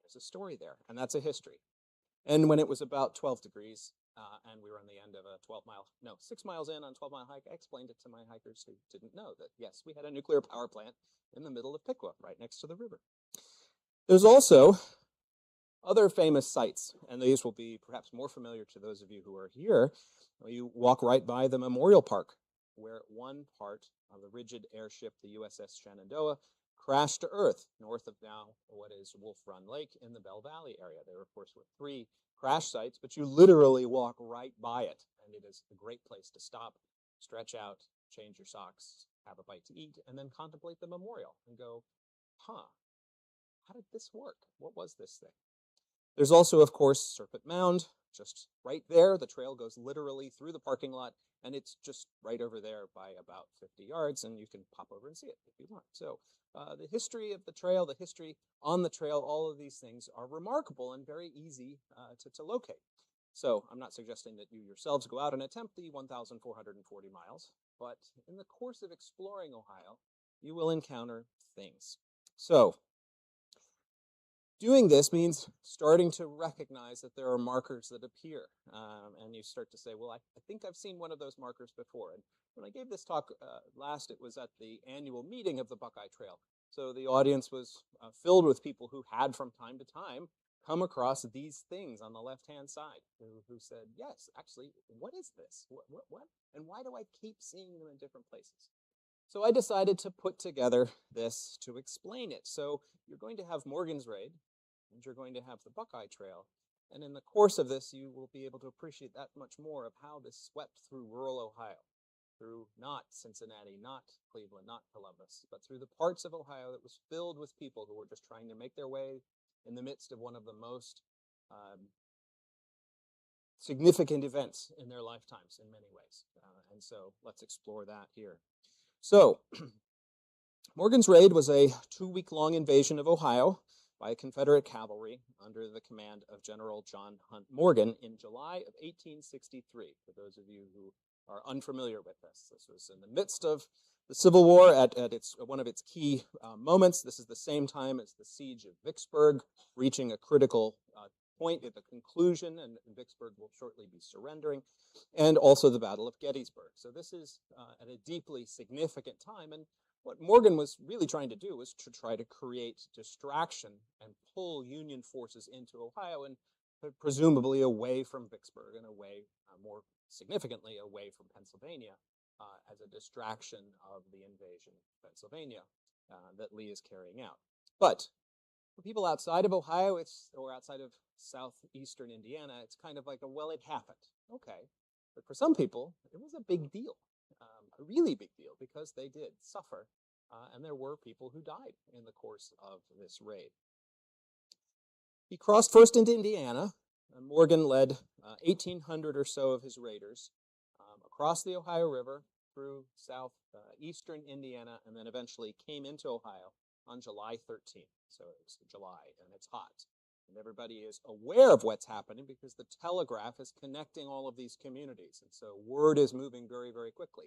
There's a story there, and that's a history. And when it was about 12 degrees, and we were on the end of a 6 miles in on a 12-mile hike, I explained it to my hikers who didn't know that, yes, we had a nuclear power plant in the middle of Piqua, right next to the river. There's also other famous sites, and these will be perhaps more familiar to those of you who are here. You walk right by the Memorial Park, where one part of the rigid airship, the USS Shenandoah, crashed to Earth north of now what is Wolf Run Lake in the Bell Valley area. There, of course, were 3 crash sites, but you literally walk right by it, and it is a great place to stop, stretch out, change your socks, have a bite to eat, and then contemplate the memorial and go, huh, how did this work? What was this thing? There's also, of course, Serpent Mound, just right there. The trail goes literally through the parking lot, and it's just right over there by about 50 yards, and you can pop over and see it if you want. So the history of the trail, the history on the trail, all of these things are remarkable and very easy to locate. So I'm not suggesting that you yourselves go out and attempt the 1,440 miles, but in the course of exploring Ohio, you will encounter things. So doing this means starting to recognize that there are markers that appear, and you start to say, well, I think I've seen one of those markers before. And when I gave this talk last, it was at the annual meeting of the Buckeye Trail. So the audience was filled with people who had from time to time come across these things on the left-hand side, who said, yes, actually, what is this? What? And why do I keep seeing them in different places? So I decided to put together this to explain it. So you're going to have Morgan's Raid, and you're going to have the Buckeye Trail. And in the course of this, you will be able to appreciate that much more of how this swept through rural Ohio, through not Cincinnati, not Cleveland, not Columbus, but through the parts of Ohio that was filled with people who were just trying to make their way in the midst of one of the most significant events in their lifetimes in many ways. And so let's explore that here. So, Morgan's Raid was a 2-week-long invasion of Ohio by Confederate cavalry under the command of General John Hunt Morgan in July of 1863. For those of you who are unfamiliar with this, this was in the midst of the Civil War at one of its key moments. This is the same time as the siege of Vicksburg, reaching a critical point at the conclusion, and Vicksburg will shortly be surrendering, and also the Battle of Gettysburg. So this is at a deeply significant time, and what Morgan was really trying to do was to try to create distraction and pull Union forces into Ohio and presumably away from Vicksburg and away, more significantly, away from Pennsylvania as a distraction of the invasion of Pennsylvania that Lee is carrying out. But for people outside of Ohio, or outside of southeastern Indiana, it's kind of like well, it happened. Okay. But for some people, it was a big deal, a really big deal, because they did suffer, and there were people who died in the course of this raid. He crossed first into Indiana, and Morgan led 1,800 or so of his raiders across the Ohio River through southeastern Indiana, and then eventually came into Ohio on July 13th. So it's July, and it's hot. And everybody is aware of what's happening because the telegraph is connecting all of these communities. And so word is moving very, very quickly.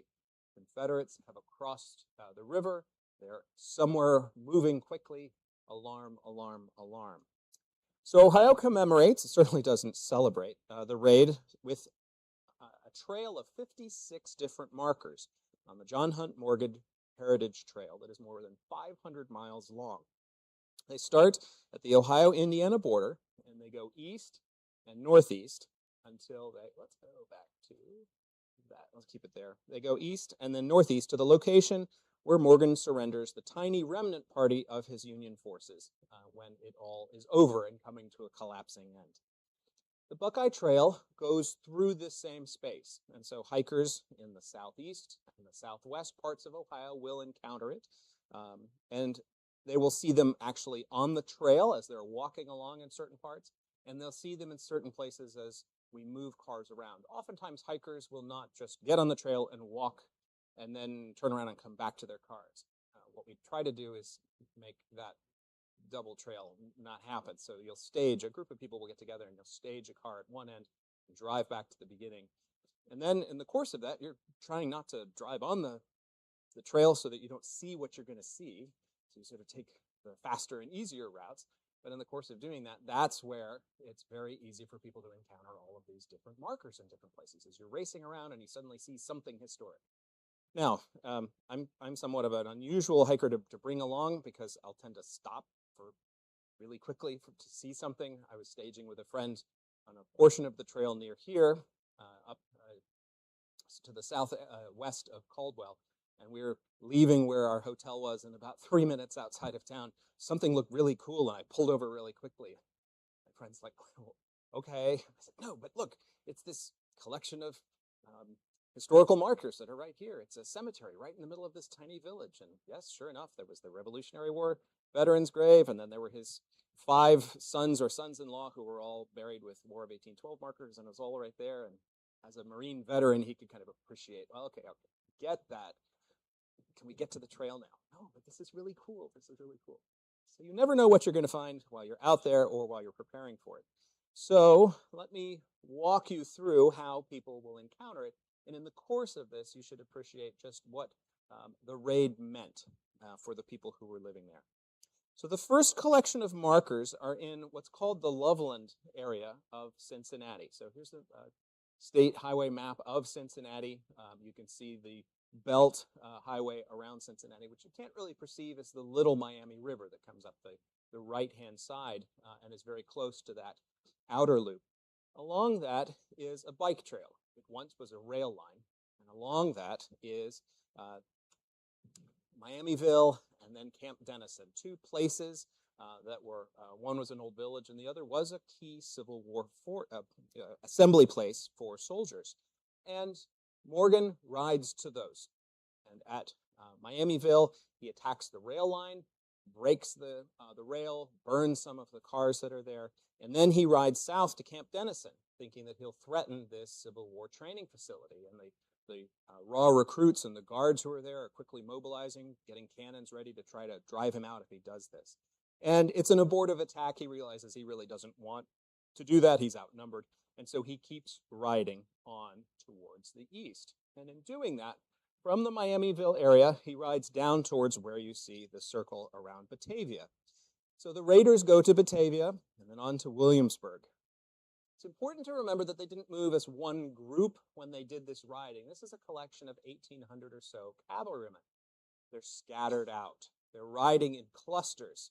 Confederates have crossed the river. They're somewhere moving quickly. Alarm, alarm, alarm. So Ohio commemorates, it certainly doesn't celebrate, the raid with a trail of 56 different markers on the John Hunt Morgan Heritage Trail that is more than 500 miles long. They start at the Ohio-Indiana border, and they go east and northeast until let's go back to that. Let's keep it there. They go east and then northeast to the location where Morgan surrenders the tiny remnant party of his Union forces when it all is over and coming to a collapsing end. The Buckeye Trail goes through this same space, and so hikers in the southeast and the southwest parts of Ohio will encounter it, and they will see them actually on the trail as they're walking along in certain parts, and they'll see them in certain places as we move cars around. Oftentimes, hikers will not just get on the trail and walk and then turn around and come back to their cars. What we try to do is make that double trail not happen. So you'll stage, a group of people will get together and you'll stage a car at one end and drive back to the beginning. And then in the course of that, you're trying not to drive on the trail so that you don't see what you're going to see. So you sort of take the faster and easier routes. But in the course of doing that, that's where it's very easy for people to encounter all of these different markers in different places as you're racing around and you suddenly see something historic. Now, I'm somewhat of an unusual hiker to bring along because I'll tend to stop for really quickly to see something. I was staging with a friend on a portion of the trail near here, up to the south west of Caldwell, and we were leaving where our hotel was, and about 3 minutes outside of town, something looked really cool, and I pulled over really quickly. My friend's like, well, okay. I said, no, but look, it's this collection of historical markers that are right here. It's a cemetery right in the middle of this tiny village. And yes, sure enough, there was the Revolutionary War veteran's grave, and then there were his 5 sons or sons-in-law who were all buried with War of 1812 markers, and it was all right there. And as a Marine veteran, he could kind of appreciate, well, okay, get that. Can we get to the trail now? No, but this is really cool. This is really cool. So you never know what you're going to find while you're out there or while you're preparing for it. So let me walk you through how people will encounter it. And in the course of this, you should appreciate just what the raid meant for the people who were living there. So the first collection of markers are in what's called the Loveland area of Cincinnati. So here's the state highway map of Cincinnati. You can see the belt highway around Cincinnati, which you can't really perceive as the Little Miami River that comes up the right-hand side and is very close to that outer loop. Along that is a bike trail. It once was a rail line, and along that is Miamiville and then Camp Dennison, 2 places that were, one was an old village and the other was a key Civil War assembly place for soldiers. And Morgan rides to those. And at Miamiville, he attacks the rail line, breaks the rail, burns some of the cars that are there, and then he rides south to Camp Dennison, thinking that he'll threaten this Civil War training facility. And the raw recruits and the guards who are there are quickly mobilizing, getting cannons ready to try to drive him out if he does this. And it's an abortive attack. He realizes he really doesn't want to do that. He's outnumbered. And so he keeps riding on towards the east. And in doing that, from the Miamiville area, he rides down towards where you see the circle around Batavia. So the raiders go to Batavia and then on to Williamsburg. It's important to remember that they didn't move as one group when they did this riding. This is a collection of 1,800 or so cavalrymen. They're scattered out. They're riding in clusters,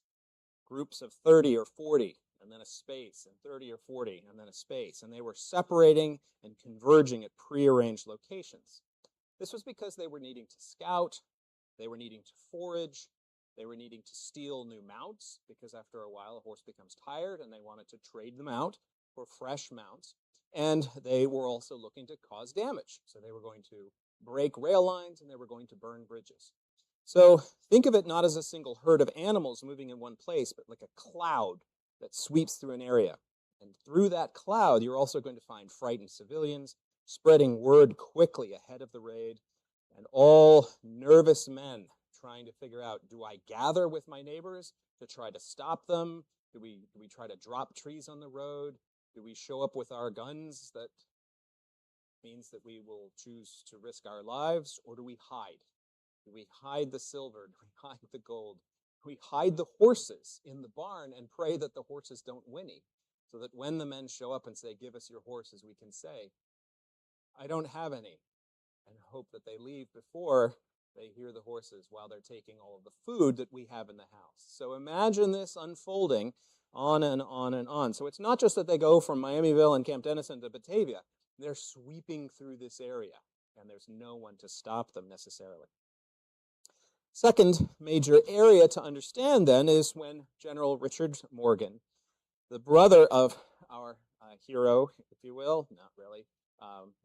groups of 30 or 40, and then a space, and 30 or 40, and then a space. And they were separating and converging at prearranged locations. This was because they were needing to scout, they were needing to forage, they were needing to steal new mounts, because after a while a horse becomes tired and they wanted to trade them out for fresh mounts. And they were also looking to cause damage. So they were going to break rail lines and they were going to burn bridges. So think of it not as a single herd of animals moving in one place, but like a cloud that sweeps through an area. And through that cloud, you're also going to find frightened civilians, spreading word quickly ahead of the raid, and all nervous men trying to figure out, do I gather with my neighbors to try to stop them? Do we try to drop trees on the road? Do we show up with our guns? That means that we will choose to risk our lives, or do we hide? Do we hide the silver? Do we hide the gold? Do we hide the horses in the barn and pray that the horses don't whinny, so that when the men show up and say, give us your horses, we can say, I don't have any, and hope that they leave before they hear the horses while they're taking all of the food that we have in the house. So imagine this unfolding on and on and on. So it's not just that they go from Miamiville and Camp Dennison to Batavia. They're sweeping through this area, and there's no one to stop them necessarily. Second major area to understand then is when General Richard Morgan, the brother of our hero, if you will, not really,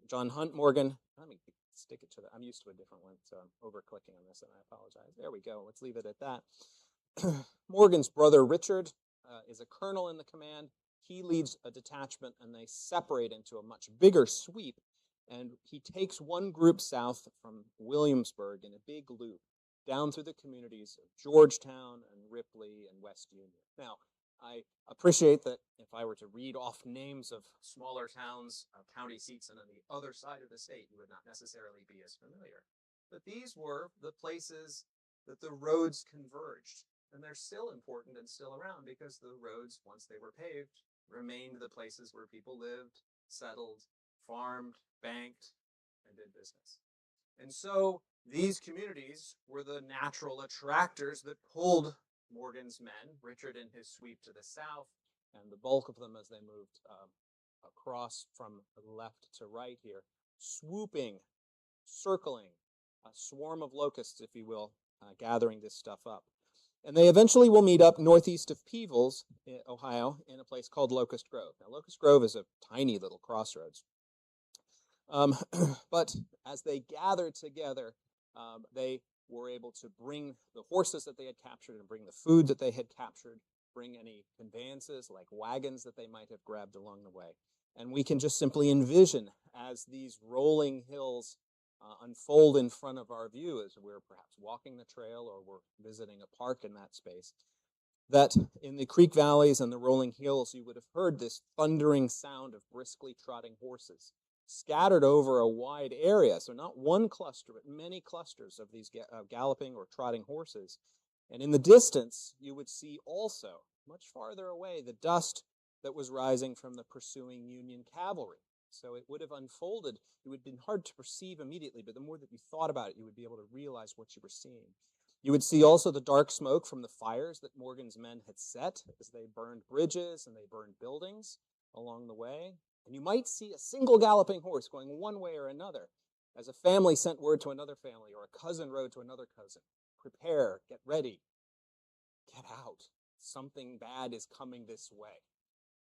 John Hunt Morgan. Let me stick it to the, I'm used to a different one, so I'm over-clicking on this, and I apologize. There we go. Let's leave it at that. Morgan's brother, Richard, is a colonel in the command. He leads a detachment, and they separate into a much bigger sweep, and he takes one group south from Williamsburg in a big loop down through the communities of Georgetown and Ripley and West Union. Now, I appreciate that if I were to read off names of smaller towns, county seats, and on the other side of the state, you would not necessarily be as familiar. But these were the places that the roads converged. And they're still important and still around because the roads, once they were paved, remained the places where people lived, settled, farmed, banked, and did business. And so these communities were the natural attractors that pulled Morgan's men, Richard in his sweep to the south, and the bulk of them as they moved across from left to right here, swooping, circling, a swarm of locusts, if you will, gathering this stuff up. And they eventually will meet up northeast of Peebles, Ohio, in a place called Locust Grove. Now, Locust Grove is a tiny little crossroads. But as they gathered together, they were able to bring the horses that they had captured and bring the food that they had captured, bring any conveyances like wagons that they might have grabbed along the way. And we can just simply envision as these rolling hills unfold in front of our view as we're perhaps walking the trail or we're visiting a park in that space, that in the creek valleys and the rolling hills, you would have heard this thundering sound of briskly trotting horses scattered over a wide area. So not one cluster, but many clusters of these galloping or trotting horses. And in the distance, you would see also, much farther away, the dust that was rising from the pursuing Union cavalry. So it would have unfolded. It would have been hard to perceive immediately, but the more that you thought about it, you would be able to realize what you were seeing. You would see also the dark smoke from the fires that Morgan's men had set as they burned bridges and they burned buildings along the way. And you might see a single galloping horse going one way or another as a family sent word to another family or a cousin rode to another cousin. Prepare, get ready, get out. Something bad is coming this way.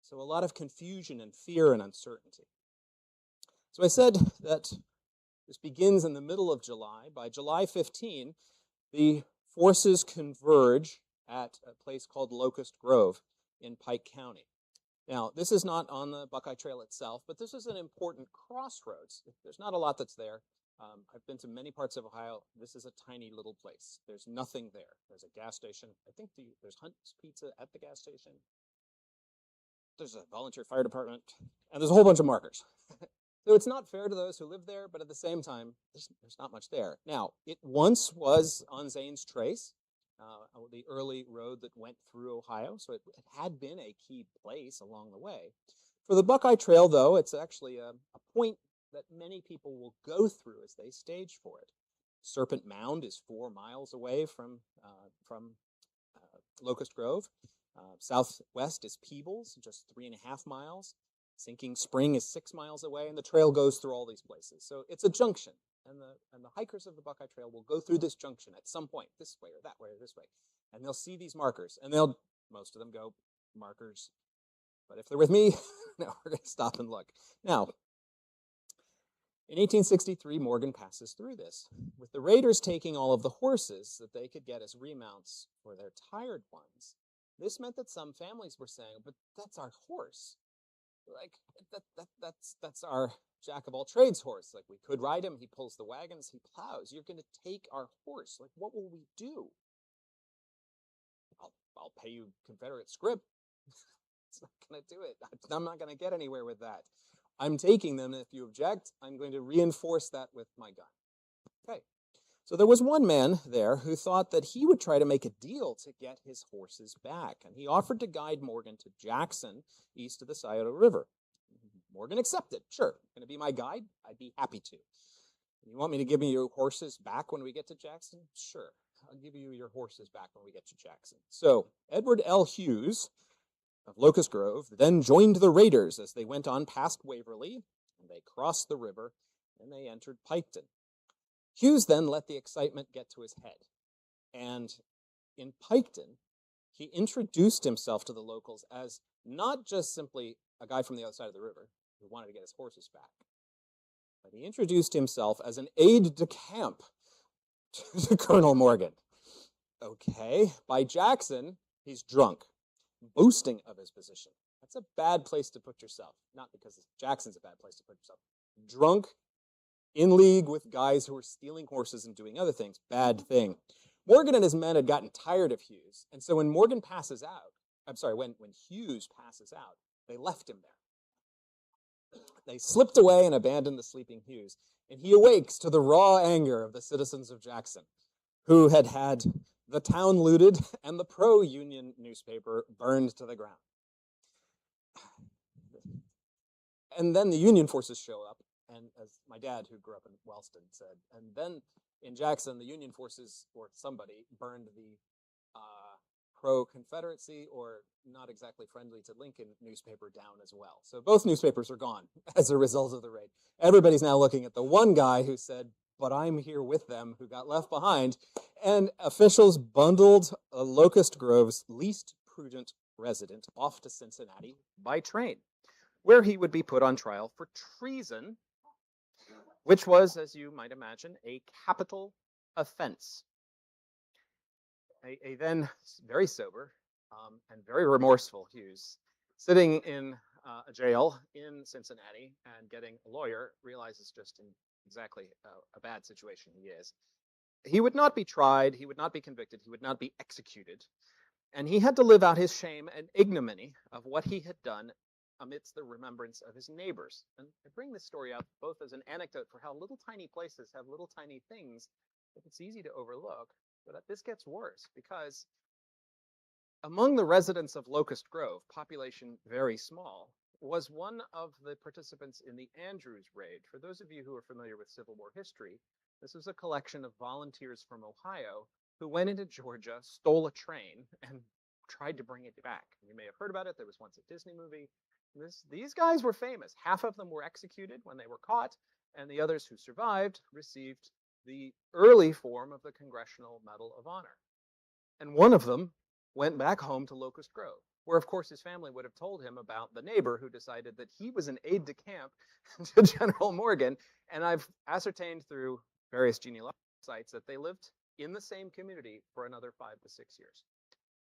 So a lot of confusion and fear and uncertainty. So I said that this begins in the middle of July. By July 15, the forces converge at a place called Locust Grove in Pike County. Now, this is not on the Buckeye Trail itself, but this is an important crossroads. There's not a lot that's there. I've been to many parts of Ohio. This is a tiny little place. There's nothing there. There's a gas station. I think there's Hunt's Pizza at the gas station. There's a volunteer fire department, and there's a whole bunch of markers. So it's not fair to those who live there, but at the same time, there's not much there. Now, it once was on Zane's Trace, the early road that went through Ohio, so it had been a key place along the way. For the Buckeye Trail, though, it's actually a point that many people will go through as they stage for it. Serpent Mound is 4 miles away from Locust Grove. Southwest is Peebles, just 3.5 miles. Sinking Spring is 6 miles away, and the trail goes through all these places. So it's a junction, and the hikers of the Buckeye Trail will go through this junction at some point, this way or that way or this way, and they'll see these markers, and most of them go, markers. But if they're with me, no, we're going to stop and look. Now, in 1863, Morgan passes through this, with the raiders taking all of the horses that they could get as remounts for their tired ones. This meant that some families were saying, but that's our horse. Like, that's our jack of all trades horse. Like, we could ride him. He pulls the wagons. He plows. You're going to take our horse. Like, what will we do? I'll pay you Confederate scrip. It's not going to do it. I'm not going to get anywhere with that. I'm taking them. And if you object, I'm going to reinforce that with my gun. Okay. So there was one man there who thought that he would try to make a deal to get his horses back, and he offered to guide Morgan to Jackson, east of the Scioto River. Morgan accepted. Sure, going to be my guide? I'd be happy to. You want me to give me your horses back when we get to Jackson? Sure, I'll give you your horses back when we get to Jackson. So Edward L. Hughes of Locust Grove then joined the raiders as they went on past Waverly, and they crossed the river, and they entered Piketon. Hughes then let the excitement get to his head, and in Piketon, he introduced himself to the locals as not just simply a guy from the other side of the river who wanted to get his horses back, but he introduced himself as an aide-de-camp to Colonel Morgan. Okay, by Jackson, he's drunk, boasting of his position. That's a bad place to put yourself, not because Jackson's a bad place to put yourself. Drunk, in league with guys who were stealing horses and doing other things. Bad thing. Morgan and his men had gotten tired of Hughes, and so when Morgan passes out, when Hughes passes out, they left him there. They slipped away and abandoned the sleeping Hughes, and he awakes to the raw anger of the citizens of Jackson, who had the town looted, and the pro-Union newspaper burned to the ground. And then the Union forces show up, and as my dad, who grew up in Wellston, said, and then in Jackson, the Union forces, or somebody, burned the pro-Confederacy, or not exactly friendly to Lincoln, newspaper down as well. So both newspapers are gone as a result of the raid. Everybody's now looking at the one guy who said, but I'm here with them, who got left behind, and officials bundled Locust Grove's least prudent resident off to Cincinnati by train, where he would be put on trial for treason, which was, as you might imagine, a capital offense. A then very sober and very remorseful Hughes, sitting in a jail in Cincinnati and getting a lawyer, realizes just in exactly a bad situation he is. He would not be tried, he would not be convicted, he would not be executed, and he had to live out his shame and ignominy of what he had done amidst the remembrance of his neighbors. And I bring this story up both as an anecdote for how little tiny places have little tiny things that it's easy to overlook, but this gets worse because among the residents of Locust Grove, population very small, was one of the participants in the Andrews Raid. For those of you who are familiar with Civil War history, this was a collection of volunteers from Ohio who went into Georgia, stole a train, and tried to bring it back. You may have heard about it. There was once a Disney movie. These guys were famous. Half of them were executed when they were caught, and the others who survived received the early form of the Congressional Medal of Honor. And one of them went back home to Locust Grove, where, of course, his family would have told him about the neighbor who decided that he was an aide-de-camp to General Morgan. And I've ascertained through various genealogical sites that they lived in the same community for another 5 to 6 years.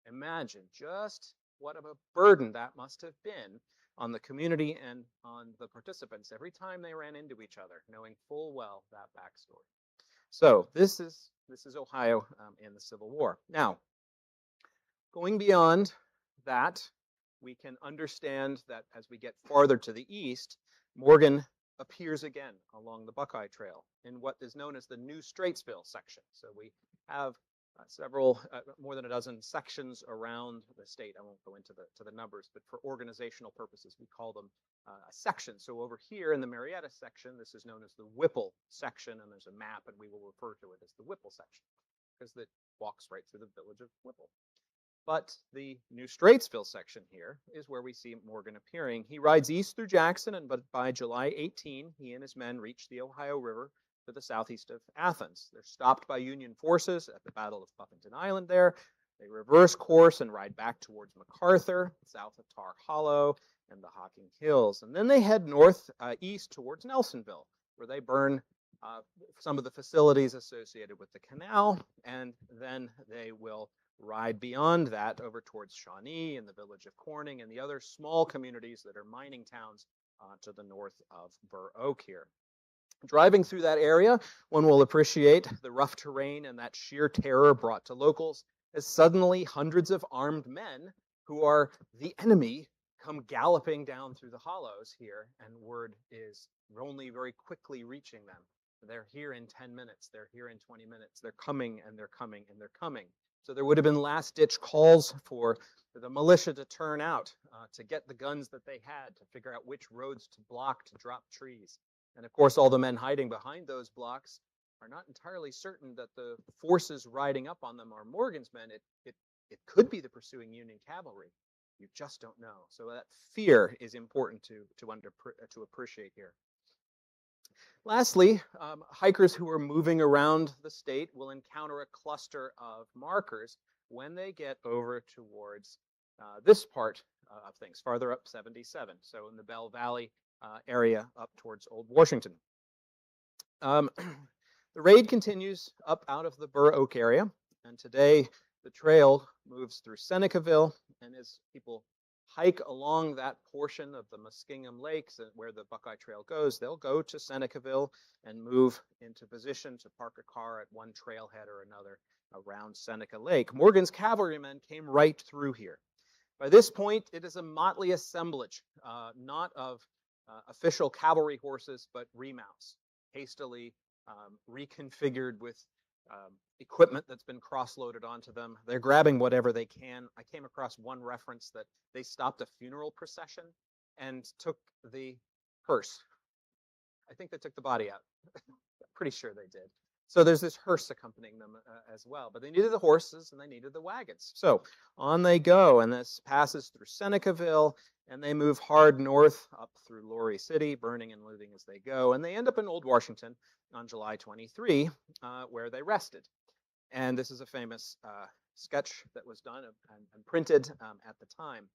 Imagine just what of a burden that must have been on the community and on the participants every time they ran into each other, knowing full well that backstory. So this is Ohio in the Civil War. Now, going beyond that, we can understand that as we get farther to the east, Morgan appears again along the Buckeye Trail in what is known as the New Straitsville section. So we have several, more than a dozen sections around the state. I won't go into the numbers, but for organizational purposes, we call them a section. So over here in the Marietta section, this is known as the Whipple section, and there's a map, and we will refer to it as the Whipple section because it walks right through the village of Whipple. But the New Straitsville section here is where we see Morgan appearing. He rides east through Jackson, and by July 18, he and his men reach the Ohio River to the southeast of Athens. They're stopped by Union forces at the Battle of Buffington Island there. They reverse course and ride back towards MacArthur, south of Tar Hollow and the Hocking Hills. And then they head east towards Nelsonville, where they burn some of the facilities associated with the canal, and then they will ride beyond that over towards Shawnee and the village of Corning and the other small communities that are mining towns to the north of Burr Oak here. Driving through that area, one will appreciate the rough terrain and that sheer terror brought to locals as suddenly hundreds of armed men who are the enemy come galloping down through the hollows here, and word is only very quickly reaching them. They're here in 10 minutes, they're here in 20 minutes, they're coming and they're coming and they're coming. So there would have been last-ditch calls for the militia to turn out, to get the guns that they had, to figure out which roads to block, to drop trees. And of course, all the men hiding behind those blocks are not entirely certain that the forces riding up on them are Morgan's men. It could be the pursuing Union cavalry. You just don't know. So that fear is important to appreciate here. Lastly, hikers who are moving around the state will encounter a cluster of markers when they get over towards this part of things, farther up 77, so in the Bell Valley area up towards Old Washington. The raid continues up out of the Burr Oak area, and today the trail moves through Senecaville, and as people hike along that portion of the Muskingum Lakes where the Buckeye Trail goes, they'll go to Senecaville and move into position to park a car at one trailhead or another around Seneca Lake. Morgan's cavalrymen came right through here. By this point, it is a motley assemblage, not of official cavalry horses, but remounts, hastily reconfigured with equipment that's been cross-loaded onto them. They're grabbing whatever they can. I came across one reference that they stopped a funeral procession and took the hearse. I think they took the body out. Pretty sure they did. So there's this hearse accompanying them as well. But they needed the horses and they needed the wagons. So on they go, and this passes through Senecaville, and they move hard north up through Laurie City, burning and looting as they go. And they end up in Old Washington on July 23, where they rested. And this is a famous sketch that was done and printed at the time.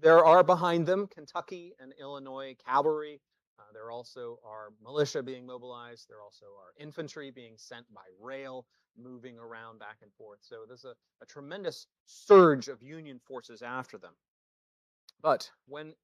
There are behind them Kentucky and Illinois cavalry. There also are militia being mobilized. There also are infantry being sent by rail, moving around back and forth. So there's a tremendous surge of Union forces after them. But when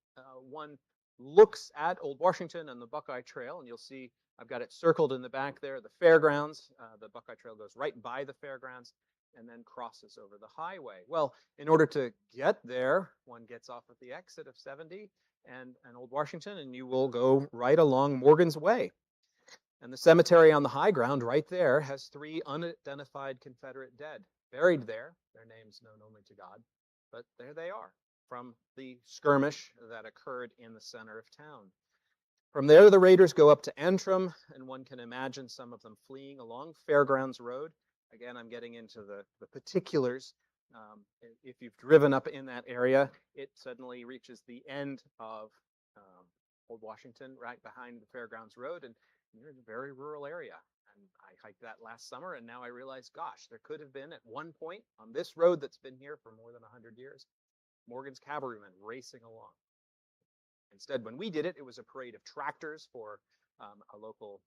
one looks at Old Washington and the Buckeye Trail, and you'll see I've got it circled in the back there, the fairgrounds, the Buckeye Trail goes right by the fairgrounds and then crosses over the highway. Well, in order to get there, one gets off at the exit of 70 and Old Washington, and you will go right along Morgan's Way. And the cemetery on the high ground right there has 3 unidentified Confederate dead buried there, their names known only to God, but there they are from the skirmish that occurred in the center of town. From there, the raiders go up to Antrim, and one can imagine some of them fleeing along Fairgrounds Road. Again, I'm getting into the particulars. If you've driven up in that area, it suddenly reaches the end of Old Washington, right behind the Fairgrounds Road, and you're in a very rural area. And I hiked that last summer, and now I realize, gosh, there could have been at one point on this road that's been here for more than 100 years, Morgan's cavalrymen racing along. Instead, when we did it, it was a parade of tractors for a local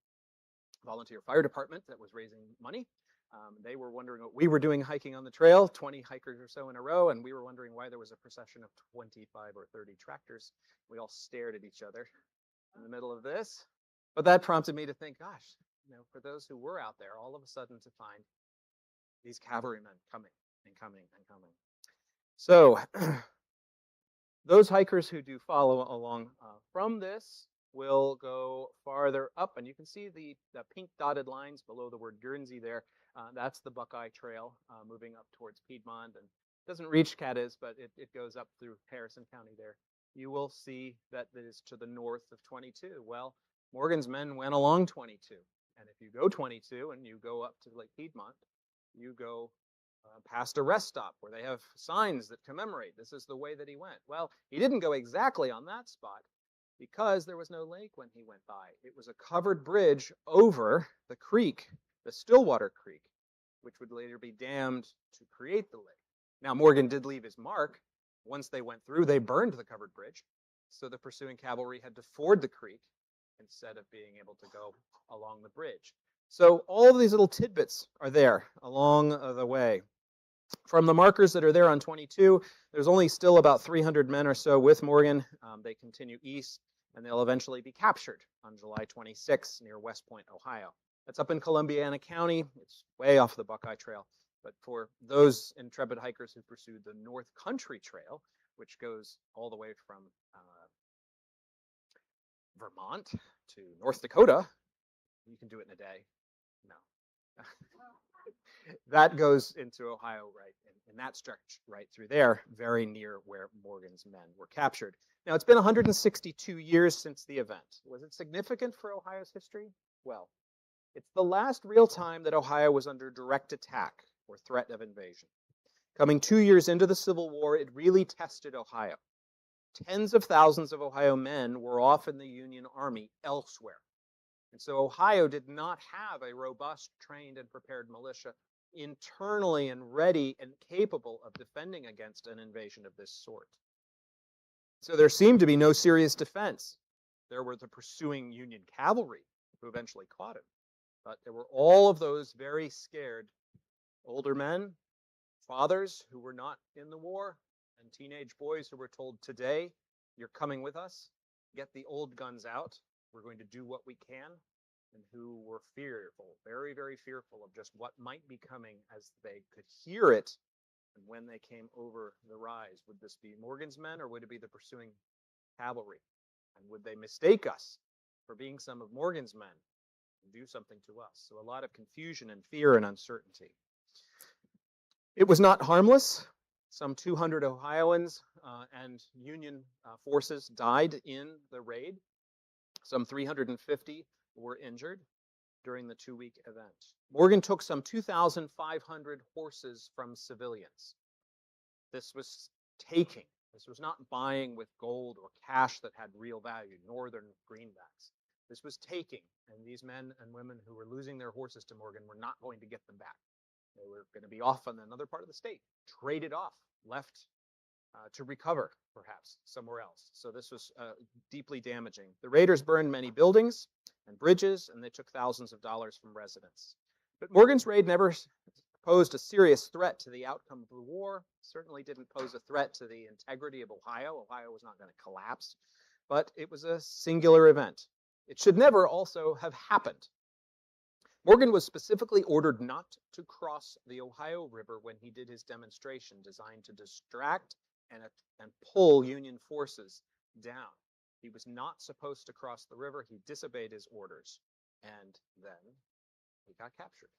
volunteer fire department that was raising money. They were wondering what we were doing hiking on the trail, 20 hikers or so in a row, and we were wondering why there was a procession of 25 or 30 tractors. We all stared at each other in the middle of this. But that prompted me to think, gosh, for those who were out there, all of a sudden to find these cavalrymen coming and coming and coming. So those hikers who do follow along from this will go farther up, and you can see the pink dotted lines below the word Guernsey there. That's the Buckeye Trail moving up towards Piedmont, and doesn't reach Cadiz, but it goes up through Harrison County there. You will see that it is to the north of 22. Well, Morgan's men went along 22, and if you go 22 and you go up to Lake Piedmont, you go past a rest stop where they have signs that commemorate this is the way that he went. Well, he didn't go exactly on that spot because there was no lake when he went by. It was a covered bridge over the creek, the Stillwater Creek, which would later be dammed to create the lake. Now, Morgan did leave his mark. Once they went through, they burned the covered bridge, so the pursuing cavalry had to ford the creek instead of being able to go along the bridge. So all of these little tidbits are there along the way. From the markers that are there on 22, there's only still about 300 men or so with Morgan. They continue east, and they'll eventually be captured on July 26 near West Point, Ohio. That's up in Columbiana County. It's way off the Buckeye Trail. But for those intrepid hikers who pursued the North Country Trail, which goes all the way from Vermont to North Dakota, you can do it in a day. No. That goes into Ohio, right, and that stretch right through there, very near where Morgan's men were captured. Now, it's been 162 years since the event. Was it significant for Ohio's history? Well, it's the last real time that Ohio was under direct attack or threat of invasion. Coming 2 years into the Civil War, it really tested Ohio. Tens of thousands of Ohio men were off in the Union Army elsewhere. And so Ohio did not have a robust, trained, and prepared militia internally and ready and capable of defending against an invasion of this sort. So there seemed to be no serious defense. There were the pursuing Union cavalry who eventually caught him. But there were all of those very scared older men, fathers who were not in the war, and teenage boys who were told, today, you're coming with us, get the old guns out, we're going to do what we can, and who were fearful, very, very fearful of just what might be coming as they could hear it. And when they came over the rise, would this be Morgan's men or would it be the pursuing cavalry? And would they mistake us for being some of Morgan's men? do something to us. So a lot of confusion and fear and uncertainty. It was not harmless. Some 200 Ohioans and Union forces died in the raid. Some 350 were injured during the 2-week event. Morgan took some 2,500 horses from civilians. This was taking. This was not buying with gold or cash that had real value, northern greenbacks. This was taking, and these men and women who were losing their horses to Morgan were not going to get them back. They were going to be off on another part of the state, traded off, left to recover, perhaps, somewhere else. So this was deeply damaging. The raiders burned many buildings and bridges, and they took thousands of dollars from residents. But Morgan's raid never posed a serious threat to the outcome of the war, certainly didn't pose a threat to the integrity of Ohio. Ohio was not going to collapse, but it was a singular event. It should never also have happened. Morgan was specifically ordered not to cross the Ohio River when he did his demonstration designed to distract and pull Union forces down. He was not supposed to cross the river. He disobeyed his orders, and then he got captured.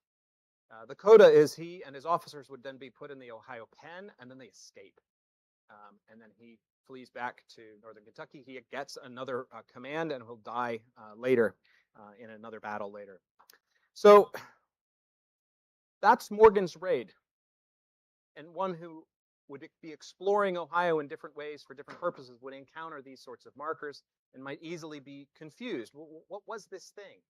The coda is he and his officers would then be put in the Ohio pen, and then they escape. And then he flees back to northern Kentucky. He gets another command, and he'll die later in another battle later. So that's Morgan's raid. And one who would be exploring Ohio in different ways for different purposes would encounter these sorts of markers and might easily be confused. What was this thing?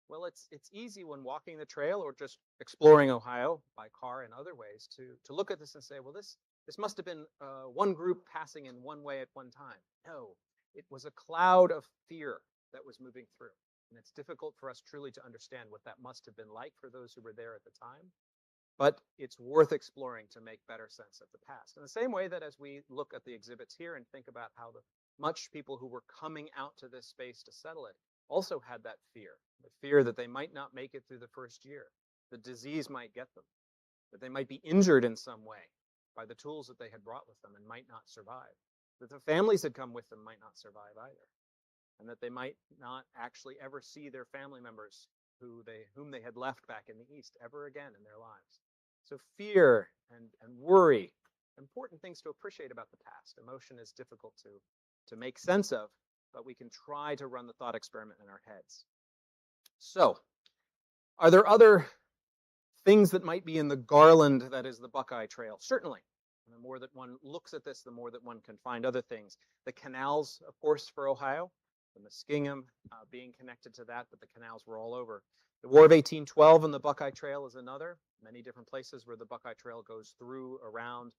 Well, it's easy when walking the trail or just exploring Ohio by car and other ways to look at this and say, well, this must have been one group passing in one way at one time. No, it was a cloud of fear that was moving through. And it's difficult for us truly to understand what that must have been like for those who were there at the time. But it's worth exploring to make better sense of the past. In the same way that as we look at the exhibits here and think about how much people who were coming out to this space to settle it also had that fear, the fear that they might not make it through the first year, the disease might get them, that they might be injured in some way by the tools that they had brought with them and might not survive, that the families that come with them might not survive either, and that they might not actually ever see their family members whom they had left back in the East ever again in their lives. So fear and worry, important things to appreciate about the past. Emotion is difficult to make sense of, but we can try to run the thought experiment in our heads. So, are there other things that might be in the garland that is the Buckeye Trail? Certainly. And the more that one looks at this, the more that one can find other things. The canals, of course, for Ohio, the Muskingum being connected to that, but the canals were all over. The War of 1812 and the Buckeye Trail is another. Many different places where the Buckeye Trail goes through, around,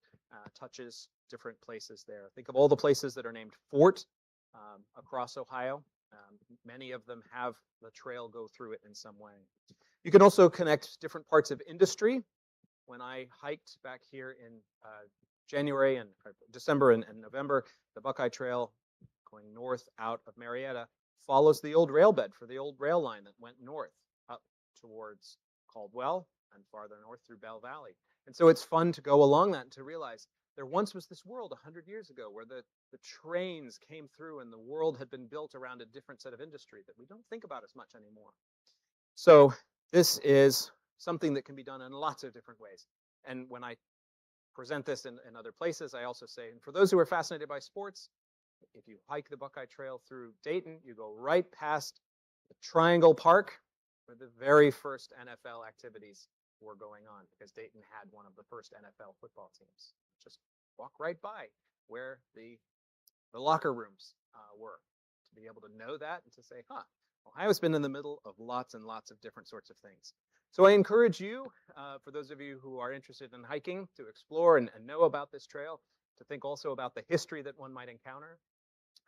touches different places there. Think of all the places that are named Fort across Ohio. Many of them have the trail go through it in some way. You can also connect different parts of industry. When I hiked back here in January and December and November, the Buckeye Trail going north out of Marietta follows the old rail bed for the old rail line that went north up towards Caldwell and farther north through Bell Valley. And so it's fun to go along that and to realize there once was this world 100 years ago where the trains came through and the world had been built around a different set of industry that we don't think about as much anymore. So this is something that can be done in lots of different ways. And when I present this in other places, I also say, and for those who are fascinated by sports, if you hike the Buckeye Trail through Dayton, you go right past the Triangle Park where the very first NFL activities were going on, because Dayton had one of the first NFL football teams. Just walk right by where the locker rooms were, to be able to know that and to say, Ohio's been in the middle of lots and lots of different sorts of things. So I encourage you, for those of you who are interested in hiking, to explore and know about this trail, to think also about the history that one might encounter.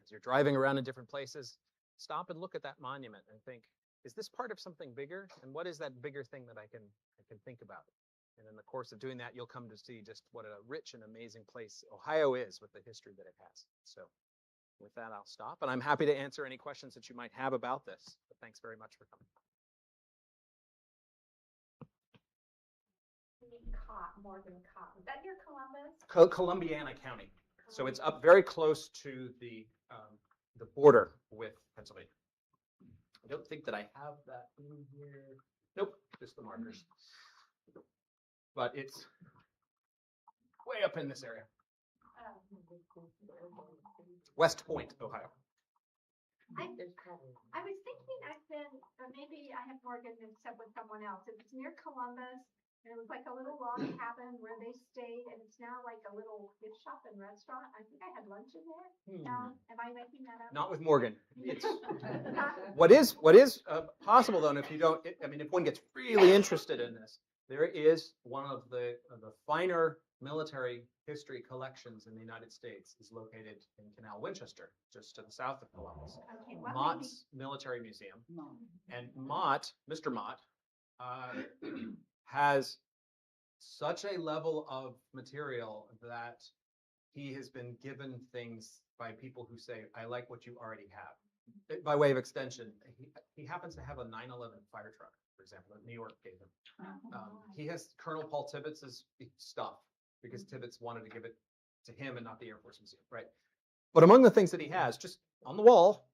As you're driving around in different places, stop and look at that monument and think, is this part of something bigger? And what is that bigger thing that I can think about? And in the course of doing that, you'll come to see just what a rich and amazing place Ohio is with the history that it has. So with that, I'll stop. And I'm happy to answer any questions that you might have about this. But thanks very much for coming. Morgan Cotton. Is that near Columbus? Columbiana County. So it's up very close to the border with Pennsylvania. I don't think that I have that in here. Nope, just the markers. But it's way up in this area. West Point, Ohio. I was thinking I've been, or maybe I have Morgan mixed up with someone else. It was near Columbus, and it was like a little log cabin where they stayed, and it's now like a little gift shop and restaurant. I think I had lunch in there. Am I making that up? Not with Morgan. It's Not- what is possible though, and if you don't, I mean, if one gets really interested in this, there is one of the finer military history collections in the United States is located in Canal, Winchester, just to the south of Columbus. Okay, well, Mott's Military Museum. And Mott, Mr. Mott, has such a level of material that he has been given things by people who say, I like what you already have. By way of extension, he happens to have a 9/11 fire truck, for example, that New York gave him. He has Colonel Paul Tibbets's stuff because Tibbets wanted to give it to him and not the Air Force Museum, right? But among the things that he has, just on the wall,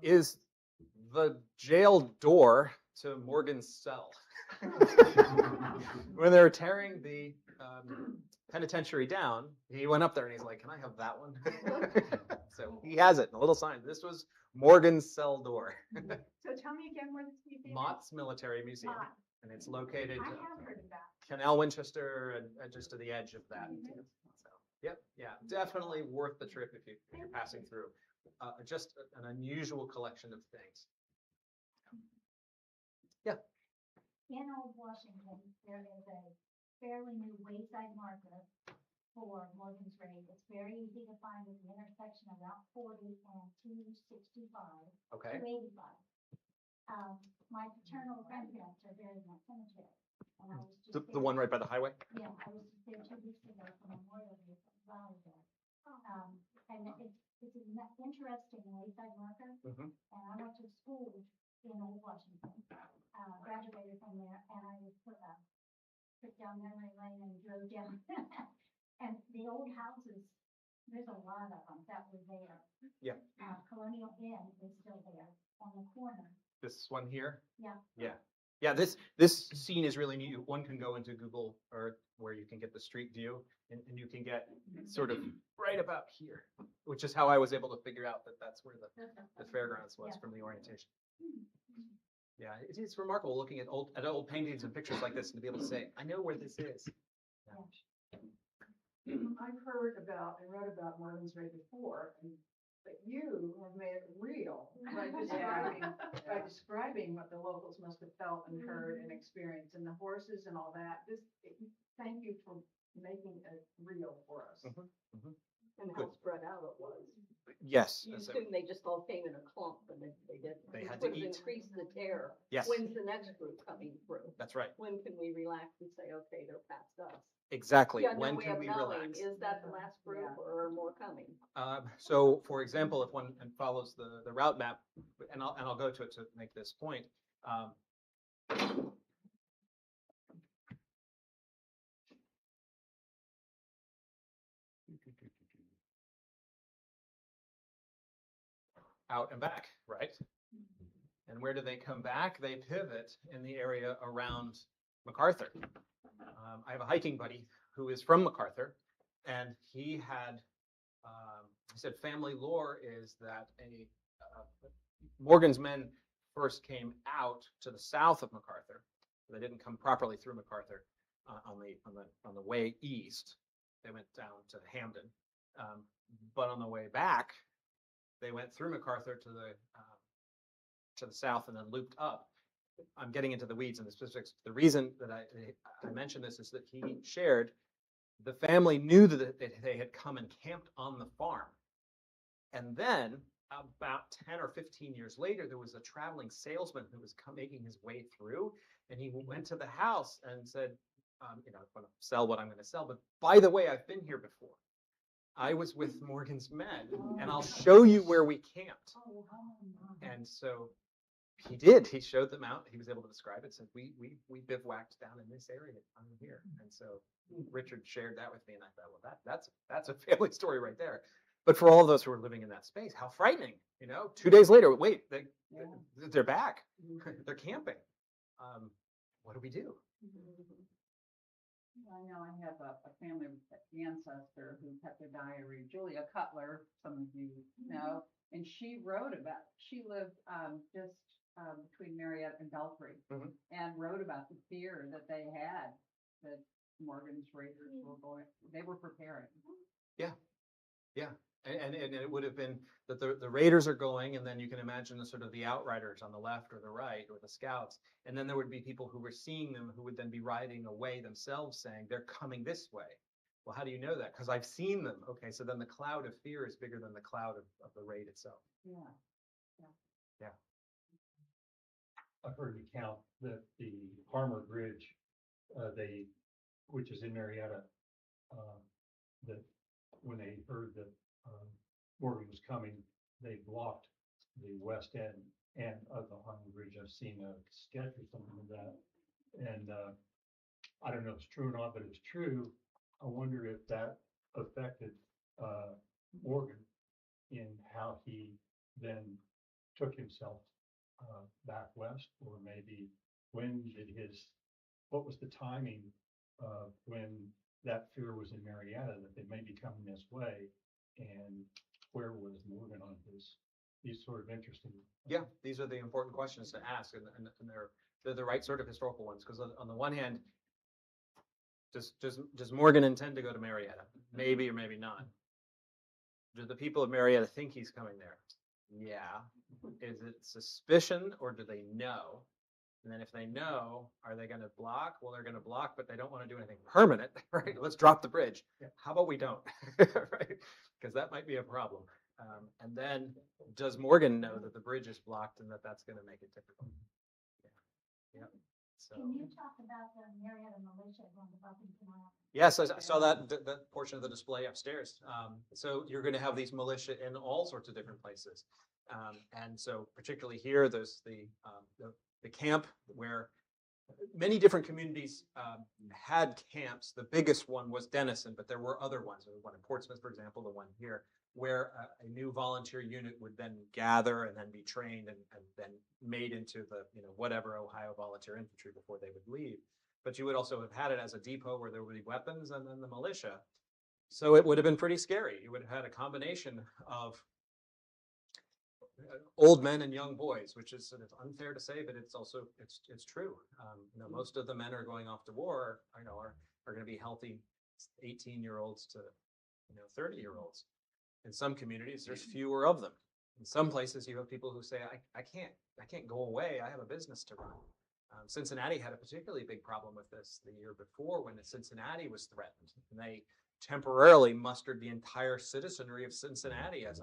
is the jail door to Morgan's cell. When they were tearing the penitentiary down, he went up there and he's like, "Can I have that one?" So he has it in a little sign. This was Morgan's cell door. So tell me again where this museum is. Mott's Military Museum, Mott. and it's located I have heard of that. Canal, Winchester, and just to the edge of that. So, yep, yeah, definitely worth the trip if you're passing through. Just an unusual collection of things. Yeah. In Old Washington, there is a fairly new wayside marker for Morgan's Raid. It's very easy to find at the intersection of Route 40 and 265, Okay. 285. My paternal grandparents are buried in that cemetery. And I was just The one right by the highway. Yeah, I was just there 2 weeks ago for Memorial Day for the Valley there. And it's an interesting wayside marker. Mhm. And I went to school in Old Washington, graduated from there, and I was put trip down memory lane and drove down. And the old houses, there's a lot of them that were there. Yeah. Colonial Inn is still there on the corner. This one here. Yeah. Yeah. Yeah, this scene is really neat. One can go into Google Earth where you can get the street view, and you can get sort of right about here, which is how I was able to figure out that that's where the fairgrounds was from the orientation. Yeah, it's remarkable looking at old paintings and pictures like this and to be able to say, I know where this is. Yeah. I've heard about and read about Morgan's Raid before, but you have made it real by describing what the locals must have felt and heard and experienced, and the horses and all that. Thank you for making it real for us. And how spread out it was. Yes. You assume they just all came in a clump, and they didn't. They had Which to would eat. increase the terror. Yes. When's the next group coming through? That's right. When can we relax and say, okay, they're past us? Exactly. Yeah, no When way can of we knowing, relax? is that the last group or are more coming? So, for example, if one follows the route map, and I'll go to it to make this point. Out and back, right? And where do they come back? They pivot in the area around MacArthur. I have a hiking buddy who is from MacArthur, and he said family lore is that Morgan's men first came out to the south of MacArthur. They didn't come properly through MacArthur on the way east. They went down to Hamden, but on the way back, they went through MacArthur to the south and then looped up. I'm getting into the weeds and the specifics. The reason that I mention this is that he shared the family knew that they had come and camped on the farm. And then about 10 or 15 years later, there was a traveling salesman who was making his way through, and he went to the house and said, I'm going to sell what I'm going to sell. But by the way, I've been here before. I was with Morgan's men, and I'll show you where we camped. And so he did. He showed them out. He was able to describe it. Said we bivouacked down in this area on here. And so Richard shared that with me, and I thought, well, that's a family story right there. But for all of us who are living in that space, how frightening, 2 days later, wait, Yeah. they're back. They're camping. What do we do? I know I have a family ancestor who kept a diary, Julia Cutler, some of you know, and she lived just between Marietta and Belfry, Mhm. and wrote about the fear that they had, that Morgan's Raiders they were preparing. Yeah. And it would have been that the Raiders are going, and then you can imagine the sort of the outriders on the left or the right, or the scouts. And then there would be people who were seeing them who would then be riding away themselves saying, they're coming this way. Well, how do you know that? Because I've seen them. Okay, so then the cloud of fear is bigger than the cloud of the raid itself. Yeah. I've heard an account that the Farmer Bridge, which is in Marietta, that when they heard that Morgan was coming, they blocked the west end of the Farmer Bridge. I've seen a sketch or something of that, and I don't know if it's true or not, but it's true. I wonder if that affected Morgan in how he then took himself back west, or maybe what was the timing when that fear was in Marietta that they may be coming this way, and where was Morgan on these sort of interesting. Yeah, these are the important questions to ask, and they're the right sort of historical ones. Because on the one hand, does Morgan intend to go to Marietta? Maybe or maybe not. Do the people of Marietta think he's coming there? Yeah. Is it suspicion, or do they know? And then if they know, are they going to block? Well, they're going to block, but they don't want to do anything permanent, right? Let's drop the bridge. Yeah. How about we don't, right? Because that might be a problem. And then does Morgan know that the bridge is blocked and that's going to make it difficult? Yeah. So. Can you talk about the Marietta militia on the Buckington Island? Yes, I saw that portion of the display upstairs. So you're going to have these militia in all sorts of different places. And so particularly here, there's the camp where many different communities had camps. The biggest one was Denison, but there were other ones. There was one in Portsmouth, for example, the one here, where a new volunteer unit would then gather and then be trained and then made into the whatever Ohio Volunteer Infantry before they would leave. But you would also have had it as a depot where there would be weapons and then the militia. So it would have been pretty scary. You would have had a combination of old men and young boys, which is sort of unfair to say, but it's also it's true. Most of the men are going off to war. Are going to be healthy 18-year-olds to 30-year-olds. In some communities, there's fewer of them. In some places, you have people who say, I can't go away. I have a business to run. Cincinnati had a particularly big problem with this the year before, when Cincinnati was threatened, and they temporarily mustered the entire citizenry of Cincinnati as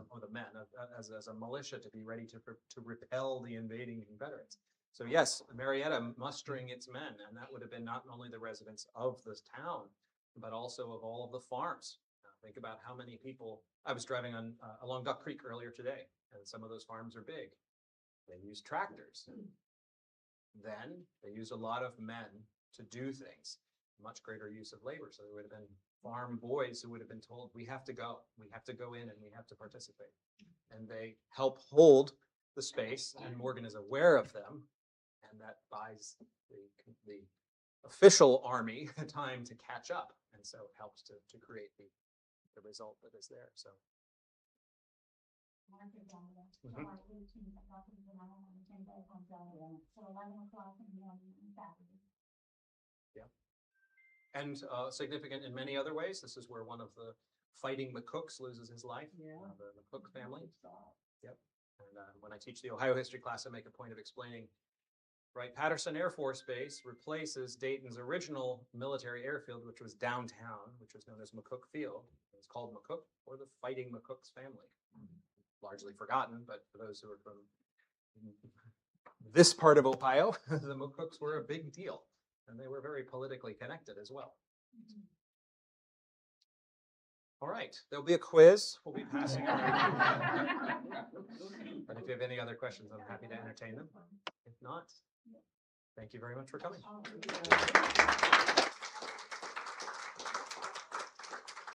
a militia to be ready to repel the invading Confederates. So yes, Marietta mustering its men, and that would have been not only the residents of this town, but also of all of the farms. Think about how many people. I was driving along Duck Creek earlier today, and some of those farms are big. They use tractors. Then they use a lot of men to do things, much greater use of labor. So there would have been farm boys who would have been told, we have to go in and we have to participate. And they help hold the space, and Morgan is aware of them, and that buys the official army time to catch up. And so it helps to create the result that is there. So. July 18th at Buckington Island on the 10-day on Saturday. So 11 o'clock in the morning on Saturday. Yeah. And significant in many other ways. This is where one of the fighting McCooks loses his life. Yeah. The McCook family. Yep. And when I teach the Ohio history class, I make a point of explaining Wright-Patterson Air Force Base replaces Dayton's original military airfield, which was downtown, which was known as McCook Field. It's called McCook, or the Fighting McCooks family. Largely forgotten, but for those who are from this part of Ohio, the McCooks were a big deal, and they were very politically connected as well. All right, there'll be a quiz. We'll be passing around. But if you have any other questions, I'm happy to entertain them. If not, thank you very much for coming.